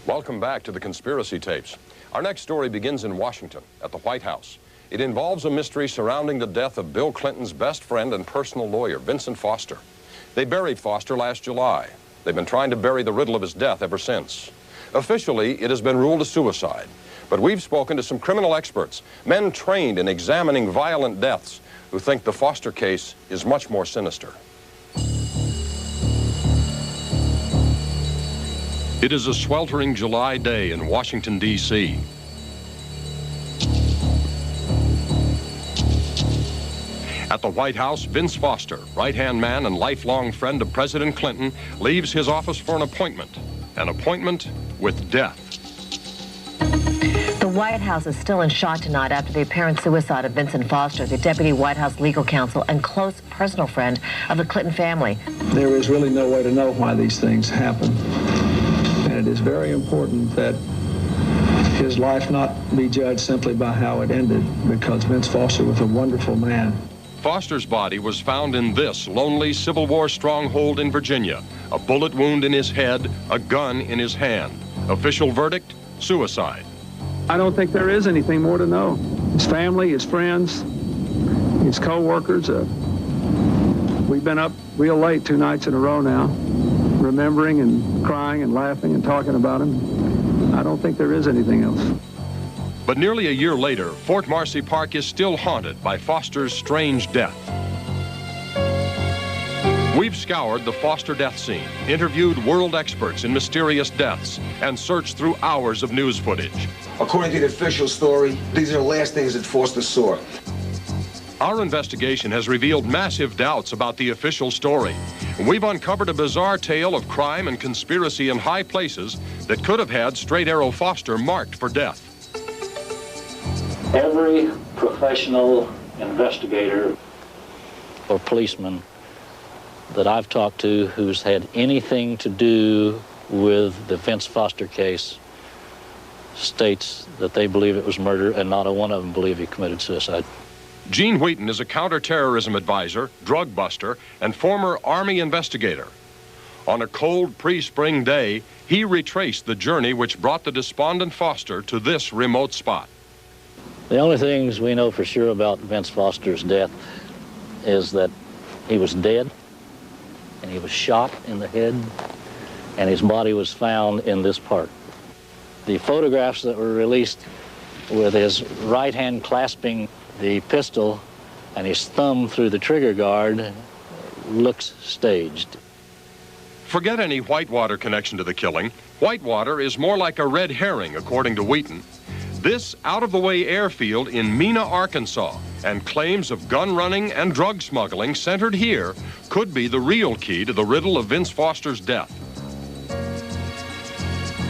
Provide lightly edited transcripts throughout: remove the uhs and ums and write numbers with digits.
Welcome back to the Conspiracy Tapes. Our next story begins in Washington, at the White House. It involves a mystery surrounding the death of Bill Clinton's best friend and personal lawyer, Vincent Foster. They buried Foster last July. They've been trying to bury the riddle of his death ever since. Officially, it has been ruled a suicide. But we've spoken to some criminal experts, men trained in examining violent deaths, who think the Foster case is much more sinister. It is a sweltering July day in Washington, D.C. At the White House, Vince Foster, right-hand man and lifelong friend of President Clinton, leaves his office for an appointment with death. The White House is still in shock tonight after the apparent suicide of Vincent Foster, the deputy White House legal counsel and close personal friend of the Clinton family. There is really no way to know why these things happen. And it is very important that his life not be judged simply by how it ended, because Vince Foster was a wonderful man. Foster's body was found in this lonely Civil War stronghold in Virginia. A bullet wound in his head, a gun in his hand. Official verdict, suicide. I don't think there is anything more to know. His family, his friends, his co-workers. We've been up real late 2 nights in a row now, remembering and crying and laughing and talking about him. I don't think there is anything else. But nearly a year later, Fort Marcy Park is still haunted by Foster's strange death. We've scoured the Foster death scene, interviewed world experts in mysterious deaths, and searched through hours of news footage. According to the official story, these are the last things that Foster saw. Our investigation has revealed massive doubts about the official story. We've uncovered a bizarre tale of crime and conspiracy in high places that could have had Straight Arrow Foster marked for death. Every professional investigator or policeman that I've talked to who's had anything to do with the Vince Foster case states that they believe it was murder, and not a one of them believe he committed suicide. Gene Wheaton is a counterterrorism advisor, drug buster, and former Army investigator. On a cold pre-spring day, he retraced the journey which brought the despondent Foster to this remote spot. The only things we know for sure about Vince Foster's death is that he was dead, and he was shot in the head, and his body was found in this park. The photographs that were released with his right hand clasping the pistol and his thumb through the trigger guard looks staged. Forget any Whitewater connection to the killing. Whitewater is more like a red herring, according to Wheaton. This out-of-the-way airfield in Mena, Arkansas, and claims of gun running and drug smuggling centered here could be the real key to the riddle of Vince Foster's death.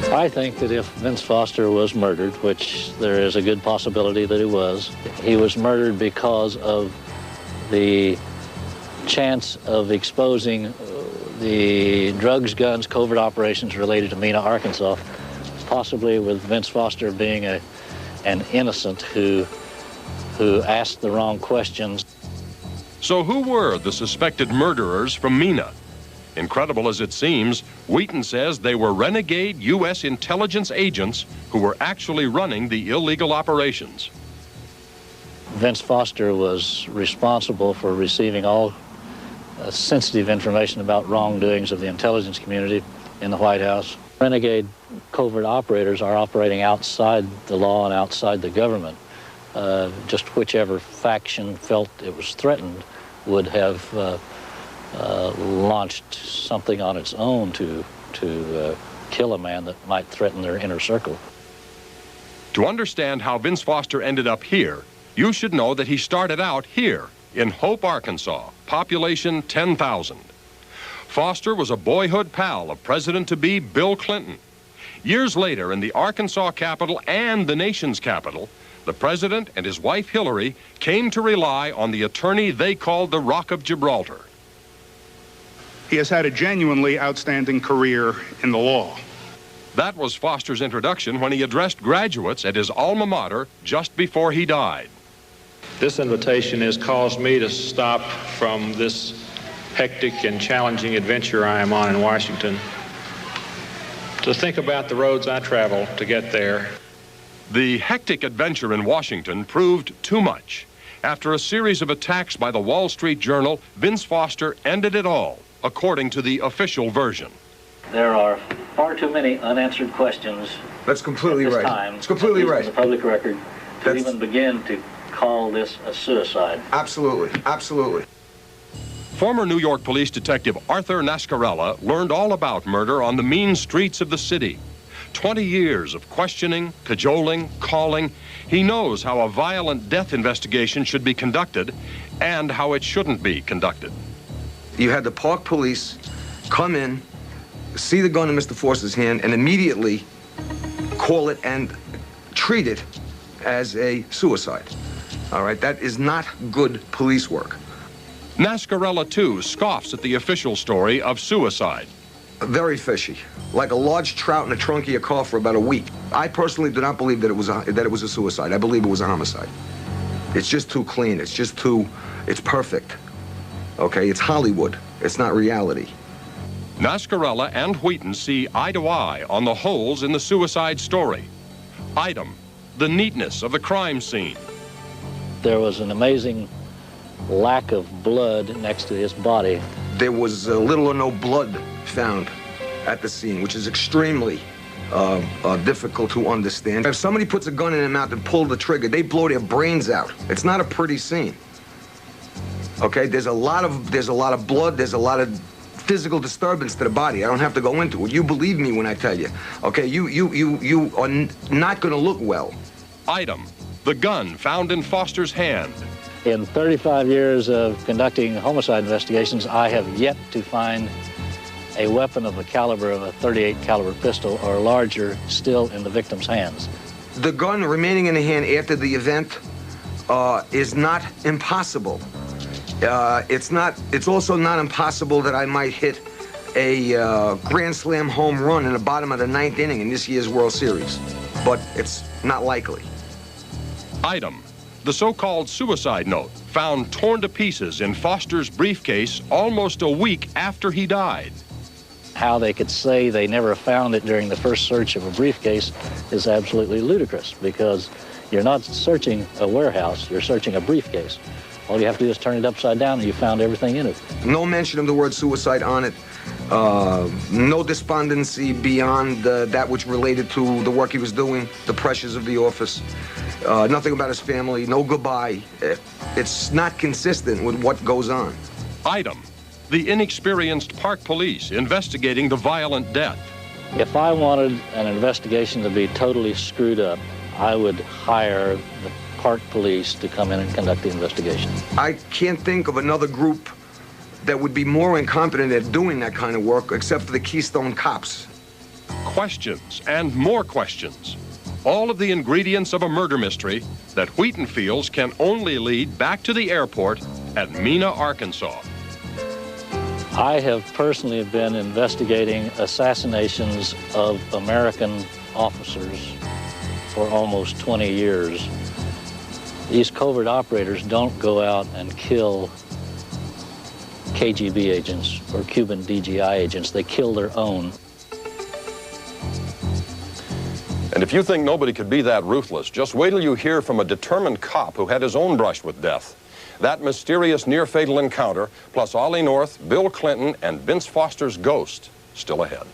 I think that if Vince Foster was murdered, which there is a good possibility that he was murdered because of the chance of exposing the drugs, guns, covert operations related to Mena, Arkansas, possibly with Vince Foster being an innocent who asked the wrong questions. So who were the suspected murderers from Mena? Incredible as it seems, Wheaton says they were renegade U.S. intelligence agents who were actually running the illegal operations. Vince Foster was responsible for receiving all sensitive information about wrongdoings of the intelligence community in the White House. Renegade covert operators are operating outside the law and outside the government. Just whichever faction felt it was threatened would have launched something on its own to kill a man that might threaten their inner circle. To understand how Vince Foster ended up here, you should know that he started out here in Hope, Arkansas, population 10,000. Foster was a boyhood pal of President-to-be Bill Clinton. Years later, in the Arkansas capital and the nation's capital, the president and his wife Hillary came to rely on the attorney they called the Rock of Gibraltar. He has had a genuinely outstanding career in the law. That was Foster's introduction when he addressed graduates at his alma mater just before he died. This invitation has caused me to stop from this hectic and challenging adventure I am on in Washington to think about the roads I traveled to get there. The hectic adventure in Washington proved too much. After a series of attacks by the Wall Street Journal, Vince Foster ended it all, according to the official version. There are far too many unanswered questions. That's completely at this right. time, It's completely at least right. in the public record, to even begin to call this a suicide. Absolutely, absolutely. Former New York Police Detective Arthur Nascarella learned all about murder on the mean streets of the city. 20 years of questioning, cajoling, calling. He knows how a violent death investigation should be conducted and how it shouldn't be conducted. You had the park police come in, see the gun in Mr. Foster's hand, and immediately call it and treat it as a suicide. All right, that is not good police work. Nascarella, too, scoffs at the official story of suicide. Very fishy, like a large trout in the trunk of your car for about a week. I personally do not believe that it was a suicide. I believe it was a homicide. It's just too clean. It's just too, it's perfect. Okay, it's Hollywood. It's not reality. Nascarella and Wheaton see eye to eye on the holes in the suicide story. Item, the neatness of the crime scene. There was an amazing lack of blood next to his body. There was little or no blood found at the scene, which is extremely difficult to understand. If somebody puts a gun in their mouth and pull the trigger, they blow their brains out. It's not a pretty scene. Okay, there's a lot of blood, there's a lot of physical disturbance to the body. I don't have to go into it. You believe me when I tell you. Okay, you are not going to look well. Item, the gun found in Foster's hand. In 35 years of conducting homicide investigations, I have yet to find a weapon of the caliber of a .38 caliber pistol or larger still in the victim's hands. The gun remaining in the hand after the event is not impossible. It's also not impossible that I might hit a Grand Slam home run in the bottom of the 9th inning in this year's World Series, but it's not likely. Item, the so-called suicide note found torn to pieces in Foster's briefcase almost a week after he died. How they could say they never found it during the first search of a briefcase is absolutely ludicrous, because you're not searching a warehouse, you're searching a briefcase. All you have to do is turn it upside down and you found everything in it. No mention of the word suicide on it. No despondency beyond that which related to the work he was doing, the pressures of the office. Nothing about his family, no goodbye. It's not consistent with what goes on. Item, the inexperienced park police investigating the violent death. If I wanted an investigation to be totally screwed up, I would hire the park police to come in and conduct the investigation. I can't think of another group that would be more incompetent at doing that kind of work except for the Keystone Cops. Questions and more questions. All of the ingredients of a murder mystery that Wheaton feels can only lead back to the airport at Mena, Arkansas. I have personally been investigating assassinations of American officers for almost 20 years. These covert operators don't go out and kill KGB agents or Cuban DGI agents. They kill their own. And if you think nobody could be that ruthless, just wait till you hear from a determined cop who had his own brush with death. That mysterious near-fatal encounter, plus Ollie North, Bill Clinton, and Vince Foster's ghost, still ahead.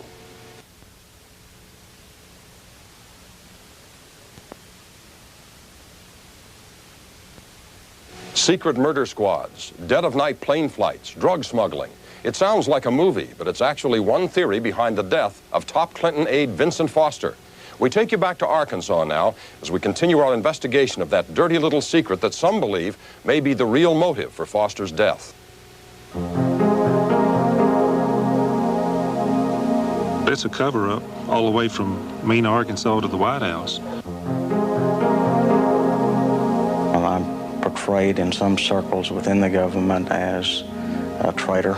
Secret murder squads, dead-of-night plane flights, drug smuggling. It sounds like a movie, but it's actually one theory behind the death of top Clinton aide Vincent Foster. We take you back to Arkansas now as we continue our investigation of that dirty little secret that some believe may be the real motive for Foster's death. It's a cover-up all the way from Mena, Arkansas to the White House. Well, I'm portrayed in some circles within the government as a traitor,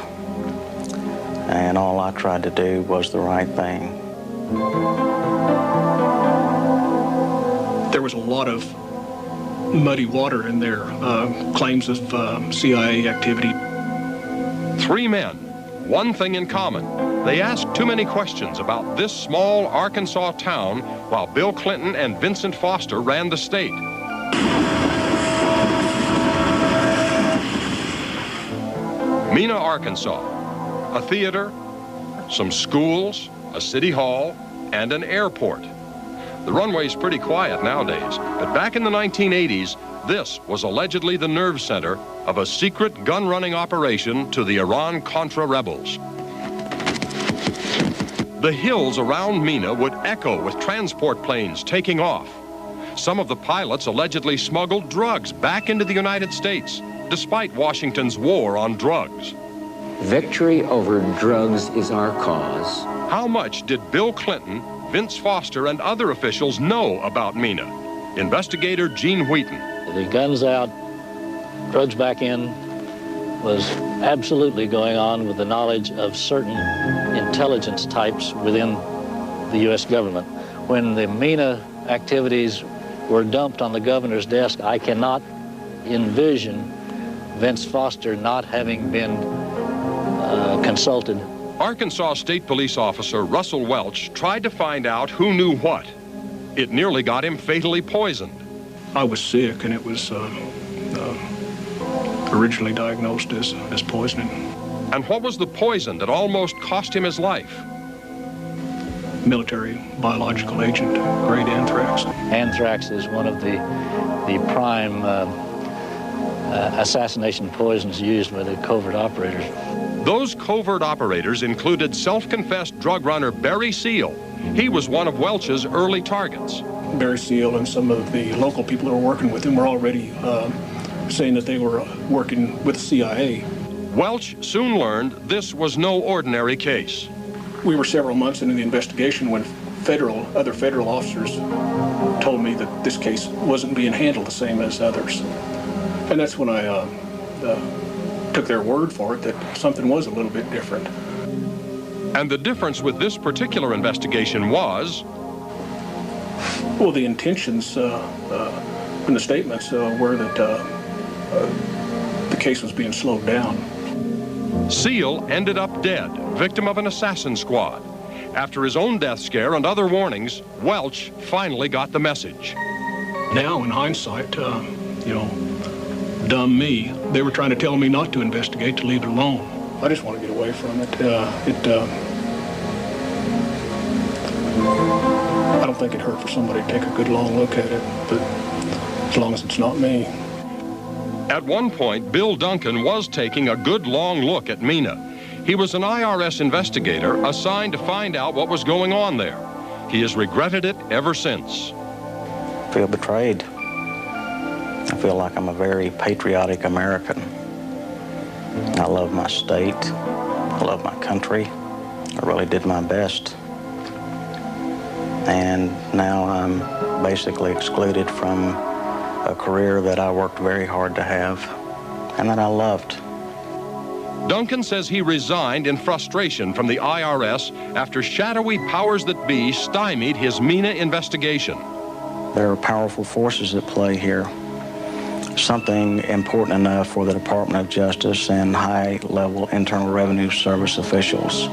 and all I tried to do was the right thing. There was a lot of muddy water in there, claims of CIA activity. 3 men, one thing in common. They asked too many questions about this small Arkansas town while Bill Clinton and Vincent Foster ran the state. Mena, Arkansas, a theater, some schools, a city hall, and an airport. The runway's pretty quiet nowadays, but back in the 1980s, this was allegedly the nerve center of a secret gun-running operation to the Iran-Contra rebels. The hills around Mena would echo with transport planes taking off. Some of the pilots allegedly smuggled drugs back into the United States, despite Washington's war on drugs. Victory over drugs is our cause. How much did Bill Clinton, Vince Foster, and other officials know about Mena? Investigator Gene Wheaton. The guns out, drugs back in, was absolutely going on with the knowledge of certain intelligence types within the U.S. government. When the Mena activities were dumped on the governor's desk, I cannot envision Vince Foster not having been consulted. Arkansas State Police Officer Russell Welch tried to find out who knew what. It nearly got him fatally poisoned. I was sick, and it was originally diagnosed as poisoning. And what was the poison that almost cost him his life? Military biological agent, grade anthrax. Anthrax is one of the prime assassination poisons used by the covert operators. Those covert operators included self-confessed drug runner Barry Seal. He was one of Welch's early targets. Barry Seal and some of the local people who were working with him were already saying that they were working with the CIA. Welch soon learned this was no ordinary case. We were several months into the investigation when other federal officers told me that this case wasn't being handled the same as others. And that's when I took their word for it that something was a little bit different. And the difference with this particular investigation was? Well, the intentions in the statements were that the case was being slowed down. Seal ended up dead, victim of an assassin squad. After his own death scare and other warnings, Welch finally got the message. Now, in hindsight, dumb me. They were trying to tell me not to investigate, to leave it alone. I just want to get away from it. I don't think it hurt for somebody to take a good long look at it, but as long as it's not me. At one point, Bill Duncan was taking a good long look at Mena. He was an IRS investigator assigned to find out what was going on there. He has regretted it ever since. I feel betrayed. I feel like I'm a very patriotic American. I love my state. I love my country. I really did my best. And now I'm basically excluded from a career that I worked very hard to have and that I loved. Duncan says he resigned in frustration from the IRS after shadowy powers that be stymied his Mena investigation. There are powerful forces at play here. Something important enough for the Department of Justice and high-level Internal Revenue Service officials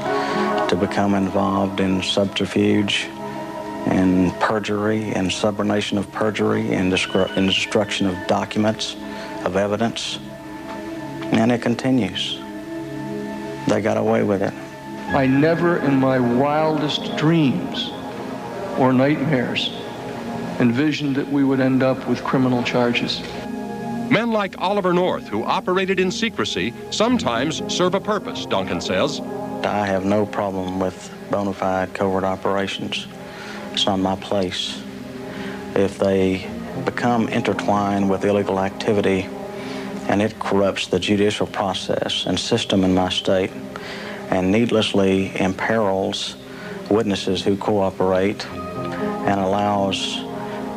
to become involved in subterfuge and perjury and subornation of perjury and destruction of documents, of evidence. And it continues. They got away with it. I never in my wildest dreams or nightmares envisioned that we would end up with criminal charges. Men like Oliver North, who operated in secrecy, sometimes serve a purpose, Duncan says. I have no problem with bona fide covert operations. It's not my place. If they become intertwined with illegal activity and it corrupts the judicial process and system in my state and needlessly imperils witnesses who cooperate and allows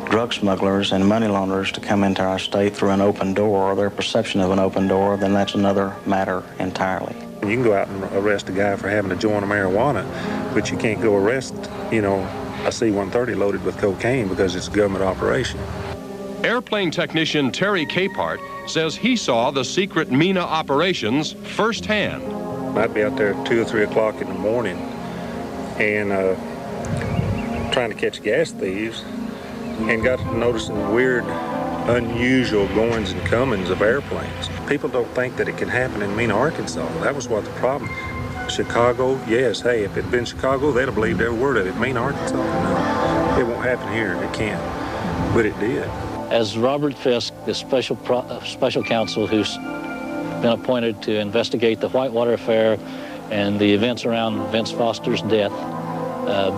drug smugglers and money launderers to come into our state through an open door or their perception of an open door, then that's another matter entirely. You can go out and arrest a guy for having a joint of marijuana, but you can't go arrest, a C-130 loaded with cocaine because it's a government operation. Airplane technician Terry Capehart says he saw the secret Mena operations firsthand. I'd be out there at 2 or 3 o'clock in the morning and trying to catch gas thieves, and got to noticing weird, unusual goings and comings of airplanes. People don't think that it can happen in Mena, Arkansas. That was what the problem. Chicago, yes, hey, if it had been Chicago, they'd have believed every word of it. Mena, Arkansas, no. It won't happen here. It can't. But it did. As Robert Fiske, the special counsel who's been appointed to investigate the Whitewater affair and the events around Vince Foster's death,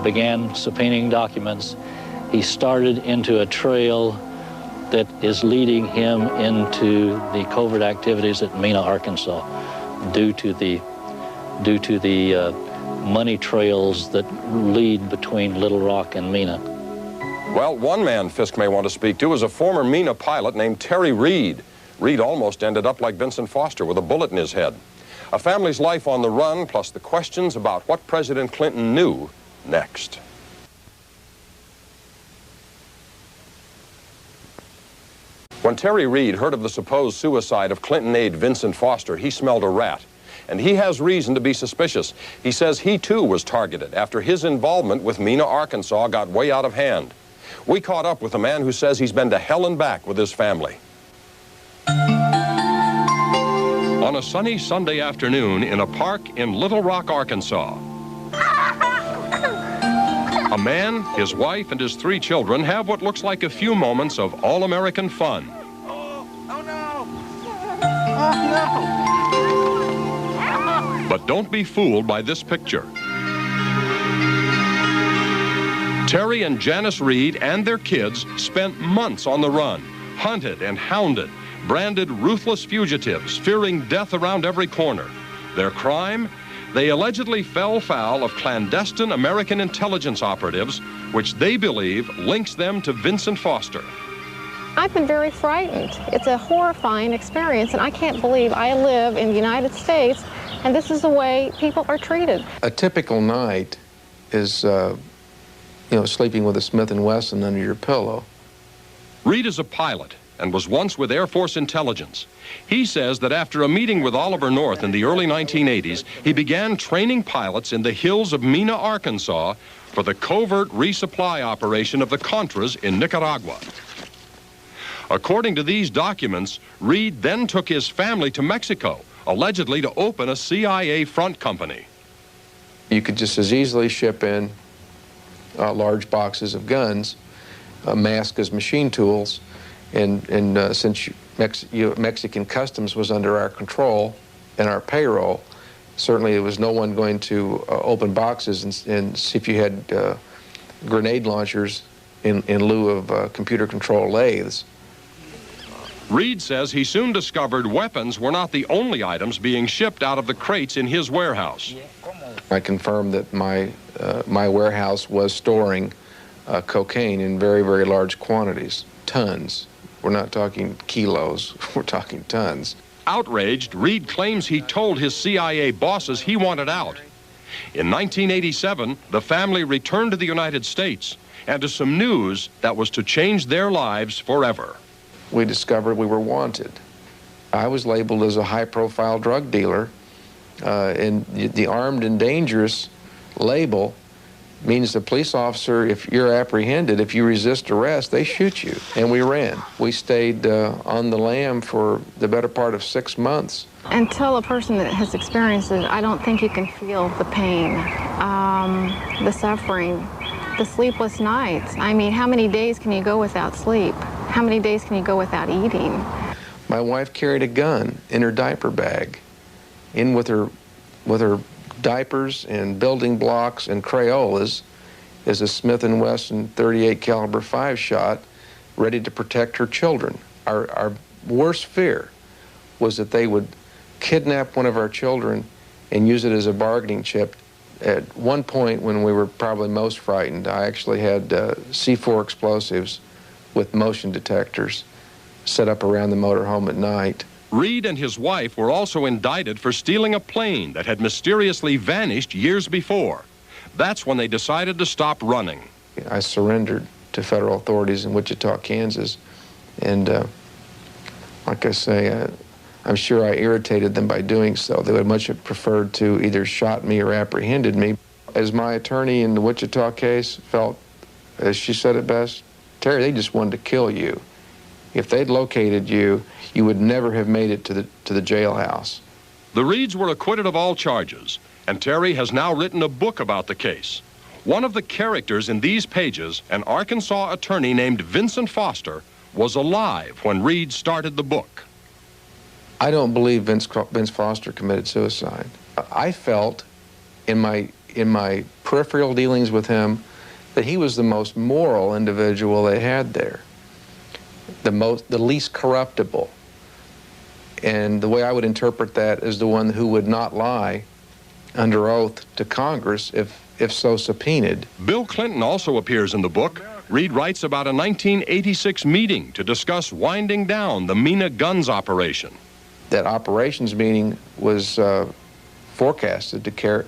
began subpoenaing documents, he started into a trail that is leading him into the covert activities at Mena, Arkansas, due to the money trails that lead between Little Rock and Mena. Well, one man Fiske may want to speak to is a former Mena pilot named Terry Reed. Reed almost ended up like Vincent Foster with a bullet in his head. A family's life on the run, plus the questions about what President Clinton knew next. When Terry Reed heard of the supposed suicide of Clinton aide Vincent Foster, he smelled a rat. And he has reason to be suspicious. He says he too was targeted after his involvement with Mena, Arkansas got way out of hand. We caught up with a man who says he's been to hell and back with his family. On a sunny Sunday afternoon in a park in Little Rock, Arkansas, a man, his wife, and his 3 children have what looks like a few moments of all-American fun. Oh no! Oh no! But don't be fooled by this picture. Terry and Janice Reed and their kids spent months on the run, hunted and hounded, branded ruthless fugitives, fearing death around every corner. Their crime? They allegedly fell foul of clandestine American intelligence operatives, which they believe links them to Vincent Foster. I've been very frightened. It's a horrifying experience, and I can't believe I live in the United States, and this is the way people are treated. A typical night is, sleeping with a Smith & Wesson under your pillow. Reed is a pilot and was once with Air Force Intelligence. He says that after a meeting with Oliver North in the early 1980s, he began training pilots in the hills of Mena, Arkansas, for the covert resupply operation of the Contras in Nicaragua. According to these documents, Reed then took his family to Mexico, allegedly to open a CIA front company. You could just as easily ship in large boxes of guns, masked as machine tools, and since Mexican customs was under our control and our payroll, certainly there was no one going to open boxes and see if you had grenade launchers in lieu of computer-controlled lathes. Reed says he soon discovered weapons were not the only items being shipped out of the crates in his warehouse. I confirmed that my warehouse was storing cocaine in very, very large quantities, tons. We're not talking kilos, we're talking tons. Outraged, Reed claims he told his CIA bosses he wanted out. In 1987, the family returned to the United States and to some news that was to change their lives forever. We discovered we were wanted. I was labeled as a high-profile drug dealer, and the armed and dangerous label means the police officer, if you're apprehended, if you resist arrest, they shoot you. And we ran. We stayed on the lam for the better part of 6 months. Until a person that has experienced it, I don't think you can feel the pain, the suffering, the sleepless nights. I mean, how many days can you go without sleep? How many days can you go without eating? My wife carried a gun in her diaper bag, in with her diapers and building blocks and Crayolas is a Smith & Wesson 38 caliber 5-shot ready to protect her children. Our worst fear was that they would kidnap one of our children and use it as a bargaining chip. At one point when we were probably most frightened, I actually had C4 explosives with motion detectors set up around the motorhome at night. Reed and his wife were also indicted for stealing a plane that had mysteriously vanished years before. That's when they decided to stop running. I surrendered to federal authorities in Wichita, Kansas, and like I say, I'm sure I irritated them by doing so. They would much have preferred to either shot me or apprehended me. As my attorney in the Wichita case felt, as she said it best, Terry, they just wanted to kill you. If they'd located you, you would never have made it to the jailhouse. The Reeds were acquitted of all charges, and Terry has now written a book about the case. One of the characters in these pages, an Arkansas attorney named Vincent Foster, was alive when Reed started the book. I don't believe Vince Foster committed suicide. I felt in my peripheral dealings with him that he was the most moral individual they had there, the least corruptible. And the way I would interpret that is the one who would not lie under oath to Congress if so subpoenaed. Bill Clinton also appears in the book. Reed writes about a 1986 meeting to discuss winding down the Mina guns operation. That operations meeting was forecasted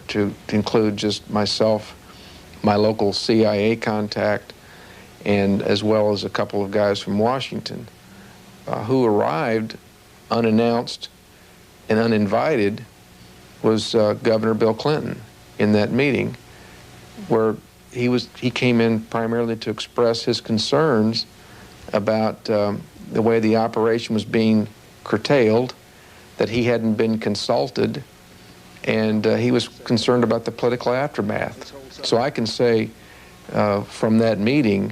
to include just myself, my local CIA contact, and as well as a couple of guys from Washington who arrived unannounced and uninvited. Was Governor Bill Clinton in that meeting, where he came in primarily to express his concerns about the way the operation was being curtailed, that he hadn't been consulted, and he was concerned about the political aftermath. So I can say from that meeting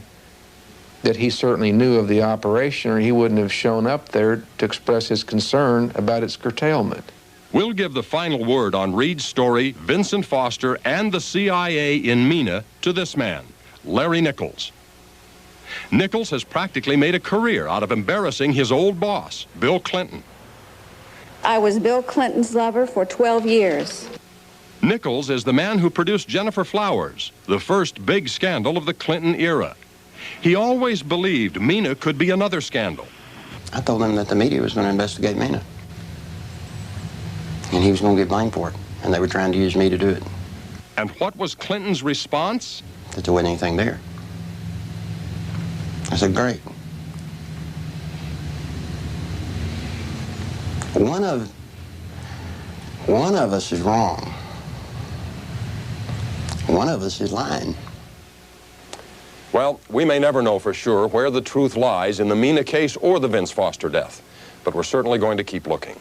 that he certainly knew of the operation, or he wouldn't have shown up there to express his concern about its curtailment. We'll give the final word on Reed's story, Vincent Foster, and the CIA in Mina to this man, Larry Nichols. Nichols has practically made a career out of embarrassing his old boss, Bill Clinton. I was Bill Clinton's lover for 12 years. Nichols is the man who produced Gennifer Flowers, the first big scandal of the Clinton era. He always believed Mina could be another scandal. I told him that the media was going to investigate Mina, and he was going to get blamed for it, and they were trying to use me to do it. And what was Clinton's response? That there wasn't anything there. I said, great. One of us is wrong. One of us is lying. Well, we may never know for sure where the truth lies in the Mina case or the Vince Foster death, but we're certainly going to keep looking.